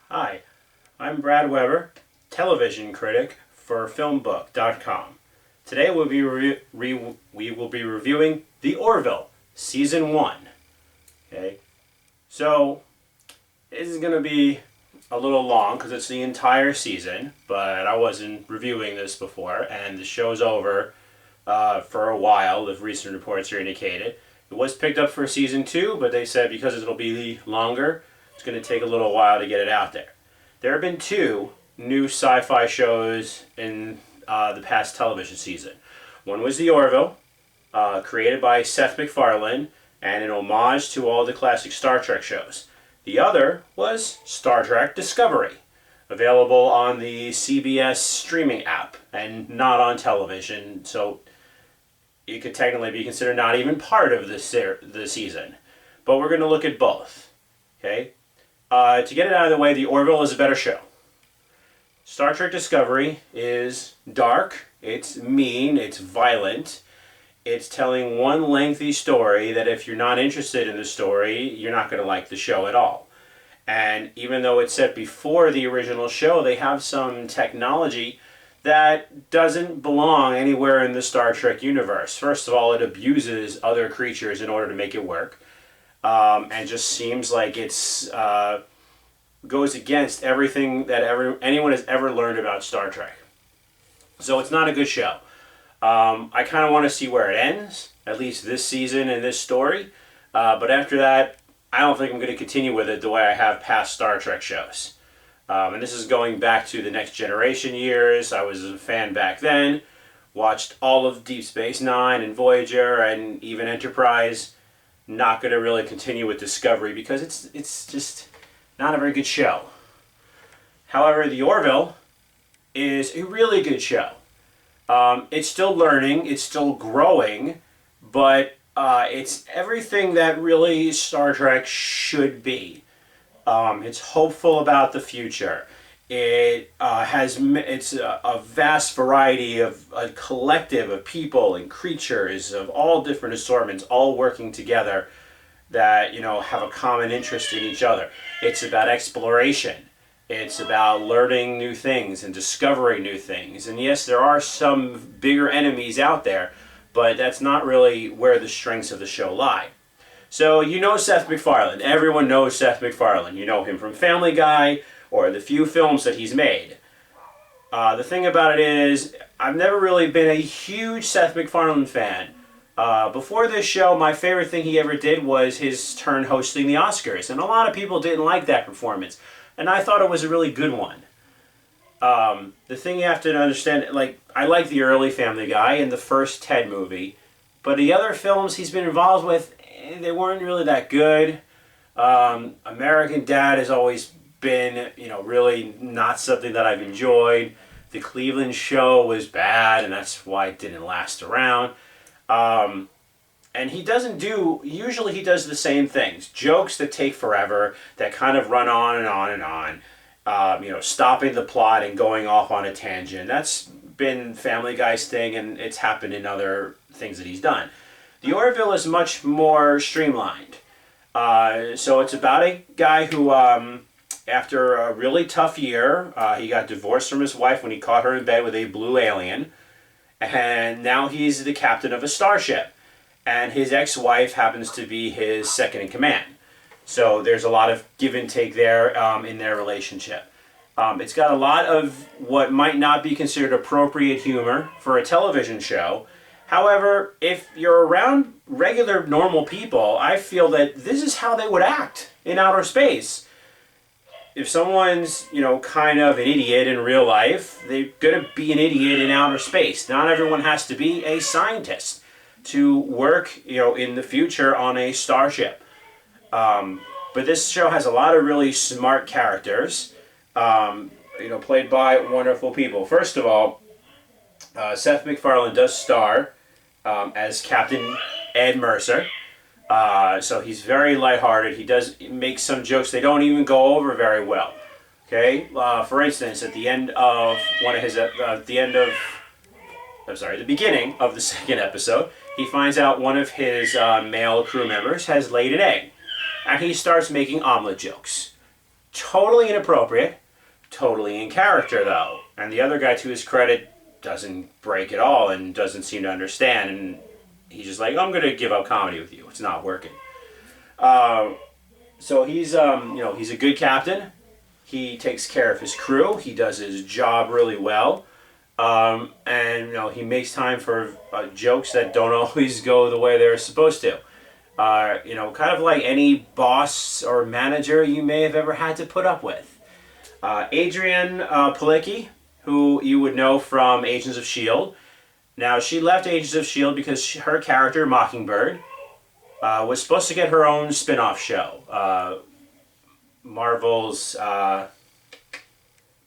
Hi, I'm Brad Weber, television critic for FilmBook.com. Today we will be reviewing The Orville, Season 1. Okay, so this is going to be a little long because it's the entire season, but I wasn't reviewing this before, and the show's over for a while, the recent reports are indicated. It was picked up for Season 2, but they said because it'll be longer, it's going to take a little while to get it out there. There have been two new sci-fi shows in the past television season. One was The Orville, created by Seth MacFarlane, and an homage to all the classic Star Trek shows. The other was Star Trek Discovery, available on the CBS streaming app and not on television, so it could technically be considered not even part of the season. But we're going to look at both. Okay? To get it out of the way, The Orville is a better show. Star Trek Discovery is dark, it's mean, it's violent. It's telling one lengthy story that if you're not interested in the story, you're not going to like the show at all. And even though it's set before the original show, they have some technology that doesn't belong anywhere in the Star Trek universe. First of all, it abuses other creatures in order to make it work. And just seems like it's goes against everything that anyone has ever learned about Star Trek. So it's not a good show. I kind of want to see where it ends, at least this season and this story. But after that, I don't think I'm going to continue with it the way I have past Star Trek shows. And this is going back to the Next Generation years. I was a fan back then. Watched all of Deep Space Nine and Voyager and even Enterprise. Not going to really continue with Discovery because it's just not a very good show. However, The Orville is a really good show. It's still learning, it's still growing, but it's everything that really Star Trek should be. It's hopeful about the future. It's a vast variety of a collective of people and creatures of all different assortments, all working together that have a common interest in each other. It's about exploration. It's about learning new things and discovering new things. And yes, there are some bigger enemies out there, but that's not really where the strengths of the show lie. So Seth MacFarlane. Everyone knows Seth MacFarlane. You know him from Family Guy or the few films that he's made. The thing about it is, I've never really been a huge Seth MacFarlane fan. Before this show, my favorite thing he ever did was his turn hosting the Oscars. And a lot of people didn't like that performance. And I thought it was a really good one. The thing you have to understand, I like the early Family Guy and the first Ted movie. But the other films he's been involved with, they weren't really that good. American Dad has always been, really not something that I've enjoyed. The Cleveland Show was bad, and that's why it didn't last around. And he usually he does the same things. Jokes that take forever, that kind of run on and on and on. Stopping the plot and going off on a tangent. That's been Family Guy's thing, and it's happened in other things that he's done. The Orville is much more streamlined. So it's about a guy who, after a really tough year, he got divorced from his wife when he caught her in bed with a blue alien. And now he's the captain of a starship. And his ex-wife happens to be his second in command. So there's a lot of give and take there in their relationship. It's got a lot of what might not be considered appropriate humor for a television show. However, if you're around regular, normal people, I feel that this is how they would act in outer space. If someone's, kind of an idiot in real life, they're going to be an idiot in outer space. Not everyone has to be a scientist to work, in the future on a starship. But this show has a lot of really smart characters, played by wonderful people. First of all, Seth MacFarlane does star as Captain Ed Mercer. So he's very lighthearted. He does make some jokes. They don't even go over very well. Okay, for instance, at the end of the beginning of the second episode, he finds out one of his male crew members has laid an egg, and he starts making omelet jokes. Totally inappropriate, totally in character though. And the other guy, to his credit, doesn't break at all and doesn't seem to understand. And he's just like, I'm going to give up comedy with you. It's not working. So he's he's a good captain. He takes care of his crew. He does his job really well. And he makes time for jokes that don't always go the way they're supposed to. Kind of like any boss or manager you may have ever had to put up with. Adrian Palicki, who you would know from Agents of S.H.I.E.L.D. Now, she left Agents of S.H.I.E.L.D. because her character, Mockingbird, was supposed to get her own spin-off show. Marvel's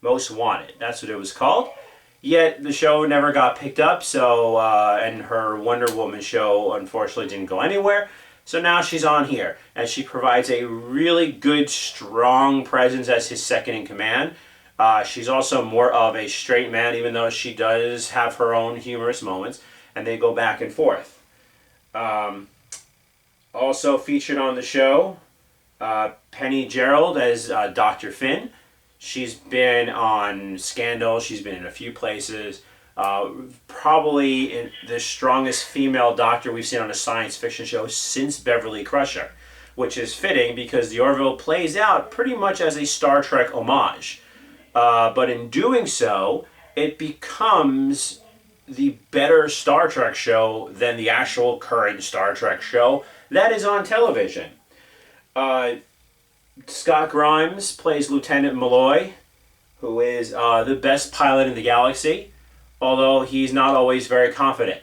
Most Wanted. That's what it was called. Yet the show never got picked up, and her Wonder Woman show unfortunately didn't go anywhere. So now she's on here, and she provides a really good, strong presence as his second in command. She's also more of a straight man, even though she does have her own humorous moments, and they go back and forth. Also featured on the show, Penny Gerald as Dr. Finn. She's been on Scandal. She's been in a few places. Probably the strongest female doctor we've seen on a science fiction show since Beverly Crusher, which is fitting because the Orville plays out pretty much as a Star Trek homage. But in doing so, it becomes the better Star Trek show than the actual current Star Trek show that is on television. Scott Grimes plays Lieutenant Malloy, who is the best pilot in the galaxy, although he's not always very confident.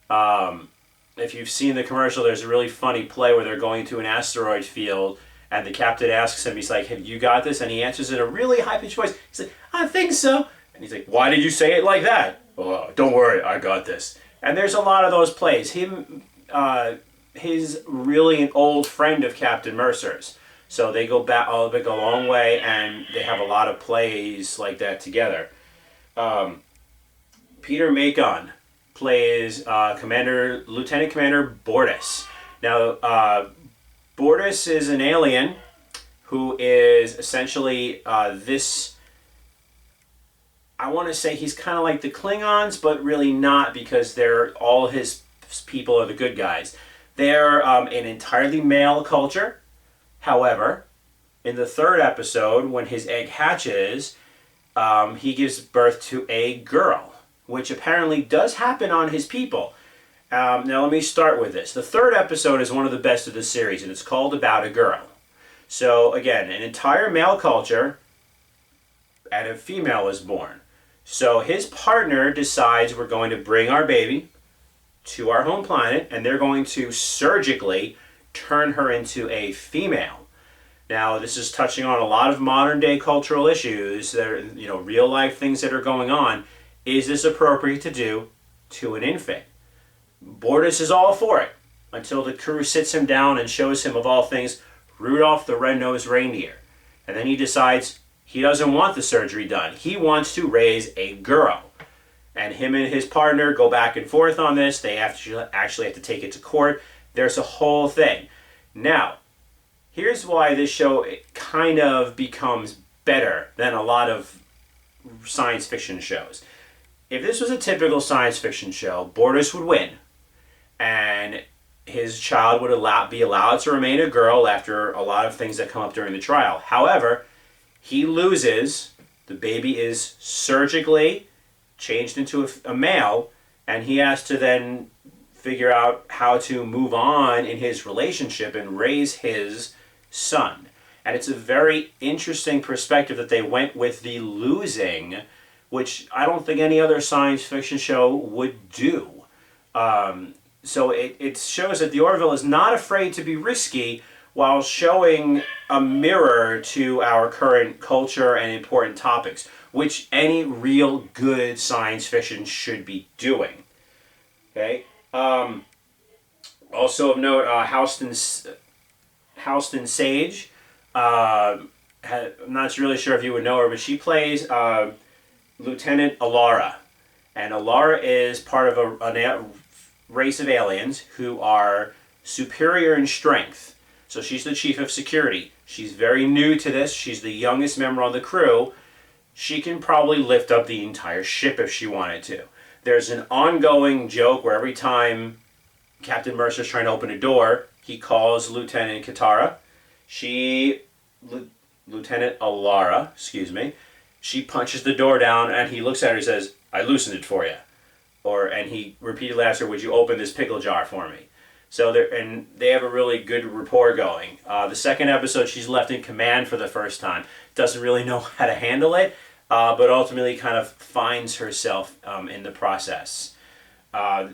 If you've seen the commercial, there's a really funny play where they're going to an asteroid field, and the captain asks him, he's like, have you got this? And he answers in a really high-pitched voice. He's like, I think so. And he's like, why did you say it like that? Oh, don't worry, I got this. And there's a lot of those plays. He's really an old friend of Captain Mercer's. So they go back a long way, and they have a lot of plays like that together. Peter Macon plays Lieutenant Commander Bortus. Now, Bortus is an alien who is essentially this... I want to say he's kind of like the Klingons, but really not, because all his people are the good guys. They're an entirely male culture. However, in the third episode, when his egg hatches, he gives birth to a girl, which apparently does happen on his people. Now let me start with this. The third episode is one of the best of the series, and it's called About a Girl. So again, an entire male culture, and a female is born. So his partner decides, we're going to bring our baby to our home planet, and they're going to surgically turn her into a female. Now, this is touching on a lot of modern day cultural issues that are, real life things that are going on. Is this appropriate to do to an infant? Bortus is all for it, until the crew sits him down and shows him, of all things, Rudolph the Red-Nosed Reindeer. And then he decides he doesn't want the surgery done. He wants to raise a girl. And him and his partner go back and forth on this. They actually have to take it to court. There's a whole thing. Now, here's why this show kind of becomes better than a lot of science fiction shows. If this was a typical science fiction show, Bortus would win, and his child would be allowed to remain a girl after a lot of things that come up during the trial. However, he loses. The baby is surgically changed into a male, and he has to then figure out how to move on in his relationship and raise his son. And it's a very interesting perspective that they went with the losing, which I don't think any other science fiction show would do. So it shows that the Orville is not afraid to be risky while showing a mirror to our current culture and important topics, which any real good science fiction should be doing. Okay. Also of note, Halston Sage. I'm not really sure if you would know her, but she plays Lieutenant Alara. And Alara is part of a race of aliens who are superior in strength. So she's the chief of security. She's very new to this. She's the youngest member on the crew. She can probably lift up the entire ship if she wanted to. There's an ongoing joke where every time Captain Mercer's trying to open a door, he calls Lieutenant Katara. Lieutenant Alara, she punches the door down and he looks at her and says, "I loosened it for you." And he repeatedly asks her, "Would you open this pickle jar for me?" So they have a really good rapport going. The second episode, she's left in command for the first time. Doesn't really know how to handle it, but ultimately kind of finds herself in the process. The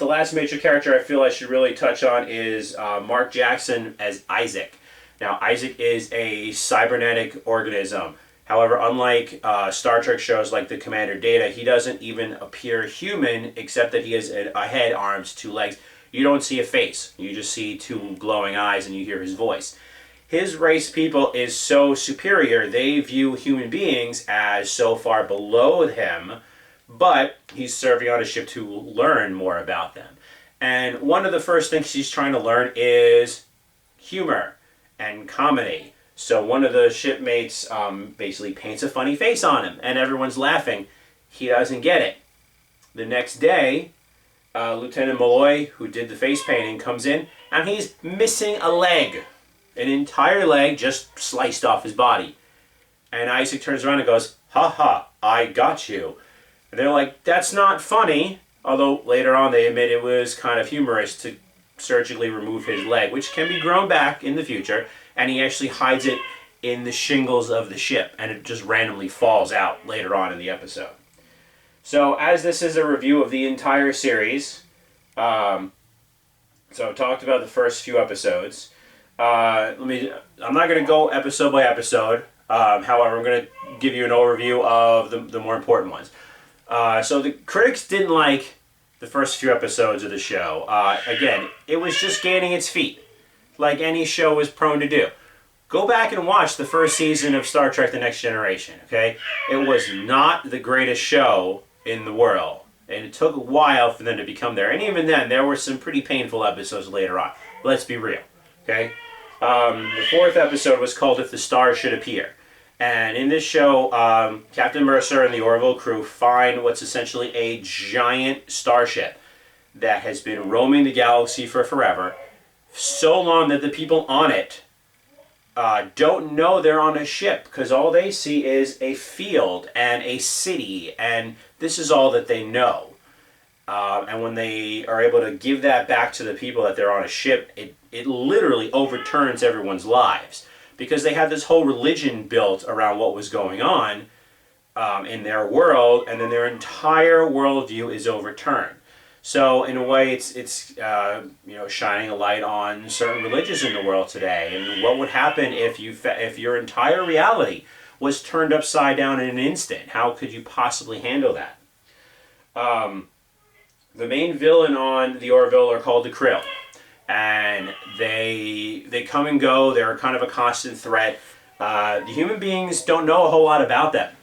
last major character I feel I should really touch on is Mark Jackson as Isaac. Now, Isaac is a cybernetic organism. However, unlike Star Trek shows like the Commander Data, he doesn't even appear human except that he has a head, arms, 2 legs. You don't see a face. You just see 2 glowing eyes and you hear his voice. His race people is so superior, they view human beings as so far below him, but he's serving on a ship to learn more about them. And one of the first things he's trying to learn is humor and comedy. So one of the shipmates basically paints a funny face on him, and everyone's laughing. He doesn't get it. The next day, Lieutenant Malloy, who did the face painting, comes in, and he's missing a leg. An entire leg just sliced off his body. And Isaac turns around and goes, "Ha ha, I got you." And they're like, "That's not funny." Although later on they admit it was kind of humorous to surgically remove his leg, which can be grown back in the future. And he actually hides it in the shingles of the ship, and it just randomly falls out later on in the episode. So as this is a review of the entire series, so I talked about the first few episodes. I'm not going to go episode by episode. However, I'm going to give you an overview of the more important ones. So the critics didn't like the first few episodes of the show. Again, it was just gaining its feet, like any show is prone to do. Go back and watch the first season of Star Trek The Next Generation, okay? It was not the greatest show in the world, and it took a while for them to become there. And even then, there were some pretty painful episodes later on. Let's be real, okay? The 4th episode was called If the Stars Should Appear. And in this show, Captain Mercer and the Orville crew find what's essentially a giant starship that has been roaming the galaxy for forever, so long that the people on it don't know they're on a ship, because all they see is a field and a city, and this is all that they know. And when they are able to give that back to the people that they're on a ship, it literally overturns everyone's lives, because they had this whole religion built around what was going on in their world, and then their entire worldview is overturned. So in a way, it's shining a light on certain religions in the world today, and what would happen if your entire reality was turned upside down in an instant. How could you possibly handle that? The main villain on the Orville are called the Krill, and they come and go. They're kind of a constant threat. The human beings don't know a whole lot about them.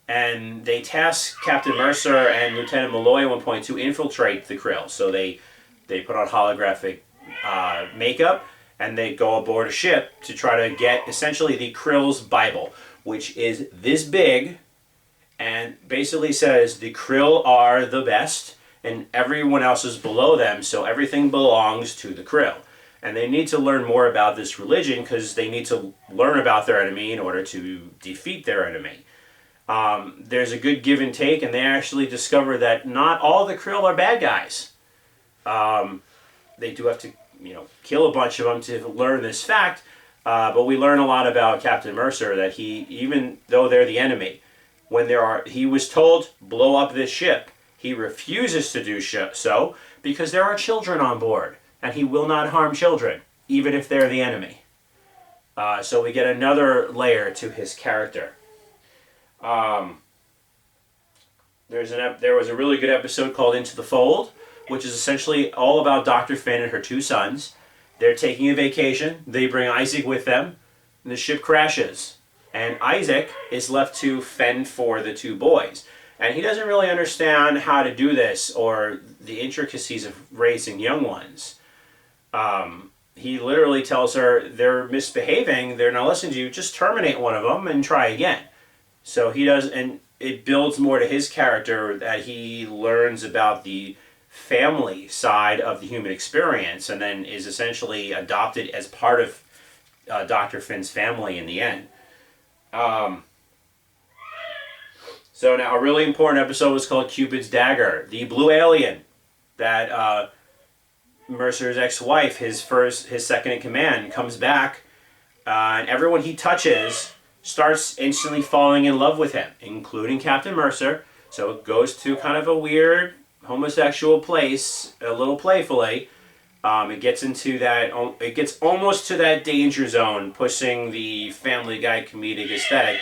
And they task Captain Mercer and Lieutenant Malloy at one point to infiltrate the Krill. So they put on holographic makeup, and they go aboard a ship to try to get essentially the Krill's Bible, which is this big, and basically says the Krill are the best, and everyone else is below them, so everything belongs to the Krill. And they need to learn more about this religion, because they need to learn about their enemy in order to defeat their enemy. There's a good give and take, and they actually discover that not all the Krill are bad guys. They do have to, kill a bunch of them to learn this fact, but we learn a lot about Captain Mercer, that even though they're the enemy, he was told, blow up this ship. He refuses to do so because there are children on board, and he will not harm children, even if they're the enemy. So we get another layer to his character. There was a really good episode called Into the Fold, which is essentially all about Dr. Finn and her 2 sons. They're taking a vacation. They bring Isaac with them, and the ship crashes. And Isaac is left to fend for the 2 boys. And he doesn't really understand how to do this or the intricacies of raising young ones. he literally tells her they're misbehaving, they're not listening to you, just terminate one of them and try again. So he does, and it builds more to his character that he learns about the family side of the human experience and then is essentially adopted as part of Dr. Finn's family in the end. So now a really important episode was called Cupid's Dagger, the blue alien that Mercer's ex-wife, his second in command, comes back, and everyone he touches starts instantly falling in love with him, including Captain Mercer. So it goes to kind of a weird homosexual place, a little playfully. It gets into that. It gets almost to that danger zone, pushing the Family Guy comedic aesthetic,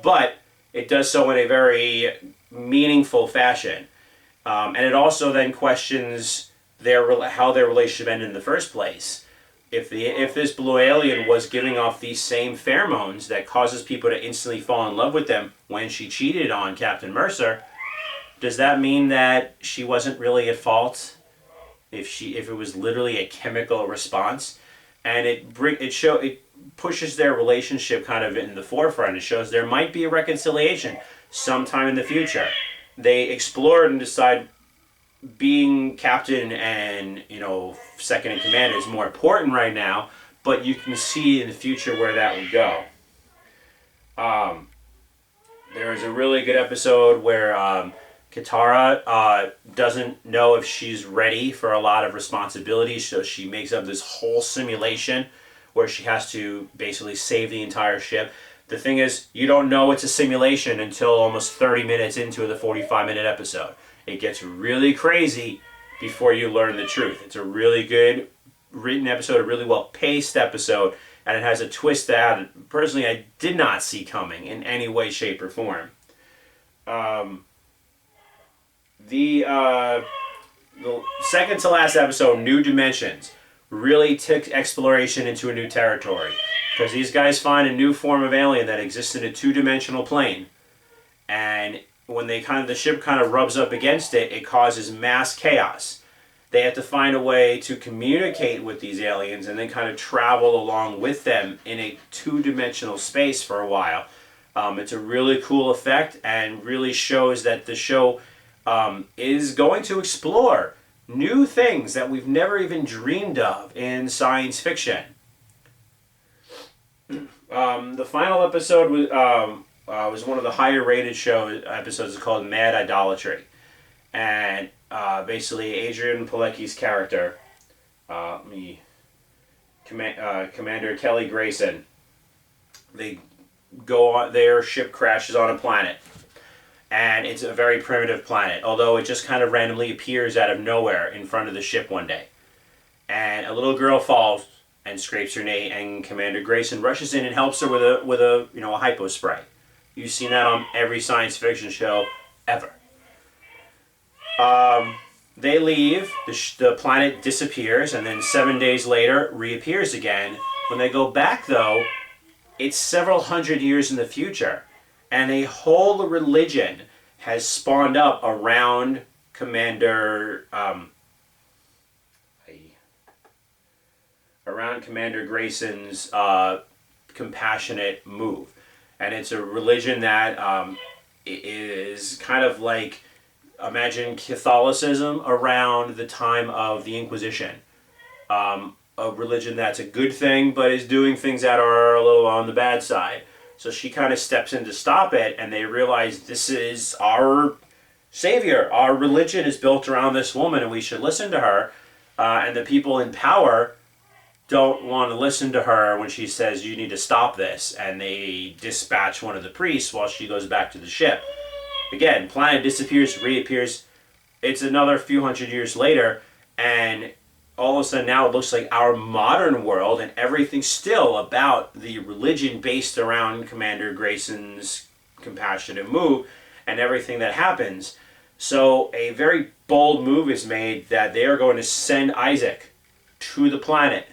but it does so in a very meaningful fashion, and it also then questions how their relationship ended in the first place. If this blue alien was giving off these same pheromones that causes people to instantly fall in love with them when she cheated on Captain Mercer, does that mean that she wasn't really at fault? If it was literally a chemical response, and it pushes their relationship kind of in the forefront. It shows there might be a reconciliation sometime in the future. They explore it and decide being captain and second in command is more important right now, but you can see in the future where that would go. There is a really good episode where Katara doesn't know if she's ready for a lot of responsibility, so she makes up this whole simulation where she has to basically save the entire ship. The thing is, you don't know it's a simulation until almost 30 minutes into the 45-minute episode. It gets really crazy before you learn the truth. It's a really good written episode, a really well-paced episode, and it has a twist that, personally, I did not see coming in any way, shape, or form. The second to last episode, New Dimensions, really took exploration into a new territory, because these guys find a new form of alien that exists in a two-dimensional plane, and when the ship kind of rubs up against it, it causes mass chaos. They have to find a way to communicate with these aliens and then kind of travel along with them in a two-dimensional space for a while. It's a really cool effect and really shows that the show is going to explore new things that we've never even dreamed of in science fiction. The final episode was one of the higher rated episodes. It's called Mad Idolatry. And basically Adrian Palicki's character, Commander Kelly Grayson, their ship crashes on a planet. And it's a very primitive planet, although it just kind of randomly appears out of nowhere in front of the ship one day. And a little girl falls and scrapes her knee, and Commander Grayson rushes in and helps her with a hypo spray. You've seen that on every science fiction show ever. They leave, the planet disappears, and then 7 days later reappears again. When they go back, though, it's several hundred years in the future. And a whole religion has spawned up around Commander Grayson's compassionate move. And it's a religion that is kind of like, imagine Catholicism around the time of the Inquisition. A religion that's a good thing, but is doing things that are a little on the bad side. So she kind of steps in to stop it, and they realize this is our savior. Our religion is built around this woman, and we should listen to her. And the people in power don't want to listen to her when she says, you need to stop this. And they dispatch one of the priests while she goes back to the ship. Again, planet disappears, reappears. It's another few hundred years later, and all of a sudden now it looks like our modern world, and everything's still about the religion based around Commander Grayson's compassionate move and everything that happens. So a very bold move is made that they are going to send Isaac to the planet.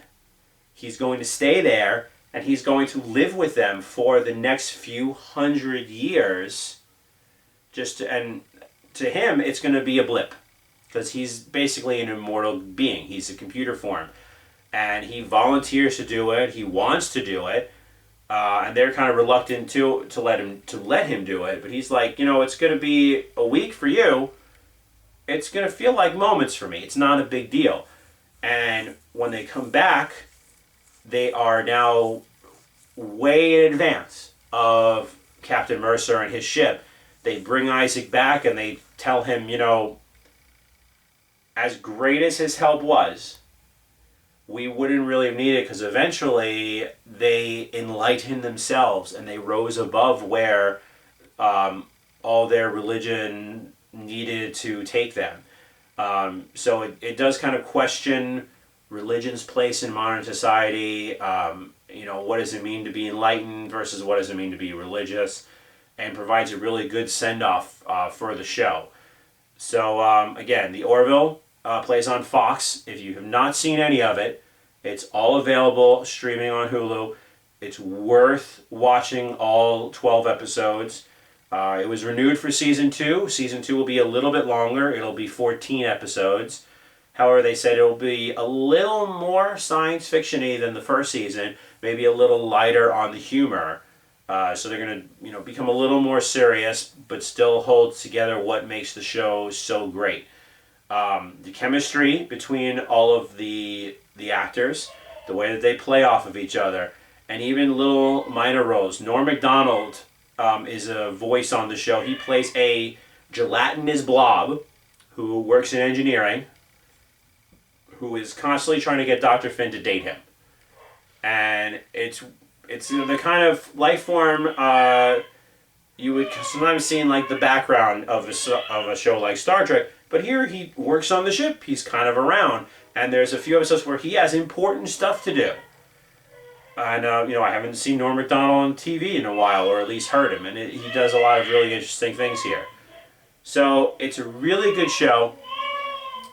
He's going to stay there, and he's going to live with them for the next few hundred years. And to him, it's going to be a blip, because he's basically an immortal being. He's a computer form. and he volunteers to do it. He wants to do it, and they're kind of reluctant to let him do it. But he's like, it's going to be a week for you. It's going to feel like moments for me. It's not a big deal. And when they come back, they are now way in advance of Captain Mercer and his ship. They bring Isaac back and they tell him, as great as his help was, we wouldn't really have needed it because eventually they enlightened themselves and they rose above where all their religion needed to take them. So it does kind of question religion's place in modern society. What does it mean to be enlightened versus what does it mean to be religious, and provides a really good send-off for the show. So again, the Orville plays on Fox. If you have not seen any of it, it's all available streaming on Hulu. It's worth watching all 12 episodes. It was renewed for Season 2. Season 2 will be a little bit longer. It'll be 14 episodes. However, they said it'll be a little more science fiction-y than the first season, maybe a little lighter on the humor. So they're going to become a little more serious, but still hold together what makes the show so great. The chemistry between all of the actors, the way that they play off of each other, and even little minor roles. Norm Macdonald is a voice on the show. He plays a gelatinous blob who works in engineering, who is constantly trying to get Dr. Finn to date him. And it's the kind of life form you would sometimes see in like the background of a show like Star Trek. But here he works on the ship. He's kind of around. And there's a few episodes where he has important stuff to do. And, I haven't seen Norm Macdonald on TV in a while, or at least heard him. And he does a lot of really interesting things here. So it's a really good show.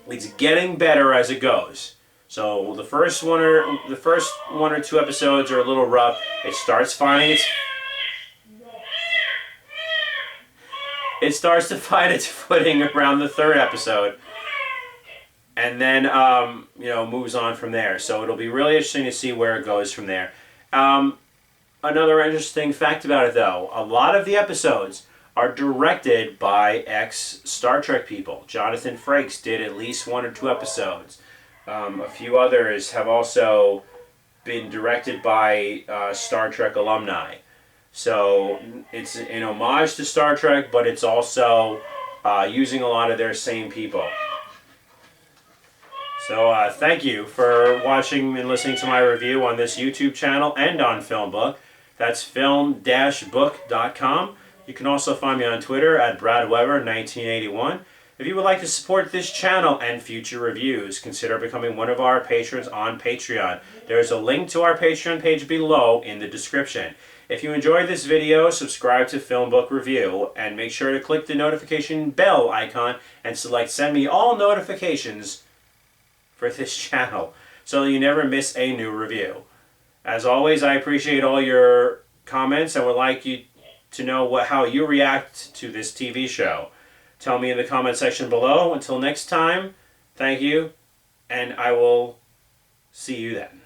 It's getting better as it goes. So the first one or two episodes are a little rough. It starts finding to find its footing around the third episode, and then moves on from there. So it'll be really interesting to see where it goes from there. Another interesting fact about it, though, a lot of the episodes are directed by ex-Star Trek people. Jonathan Frakes did at least 1 or 2 episodes. A few others have also been directed by Star Trek alumni. So it's an homage to Star Trek, but it's also using a lot of their same people. So thank you for watching and listening to my review on this YouTube channel and on FilmBook. That's film-book.com. You can also find me on Twitter at BradWeber1981. If you would like to support this channel and future reviews, consider becoming one of our patrons on Patreon. There is a link to our Patreon page below in the description. If you enjoyed this video, subscribe to FilmBook Review and make sure to click the notification bell icon and select Send Me All Notifications for this channel so that you never miss a new review. As always, I appreciate all your comments and would like you to know how you react to this TV show. Tell me in the comment section below. Until next time, thank you, and I will see you then.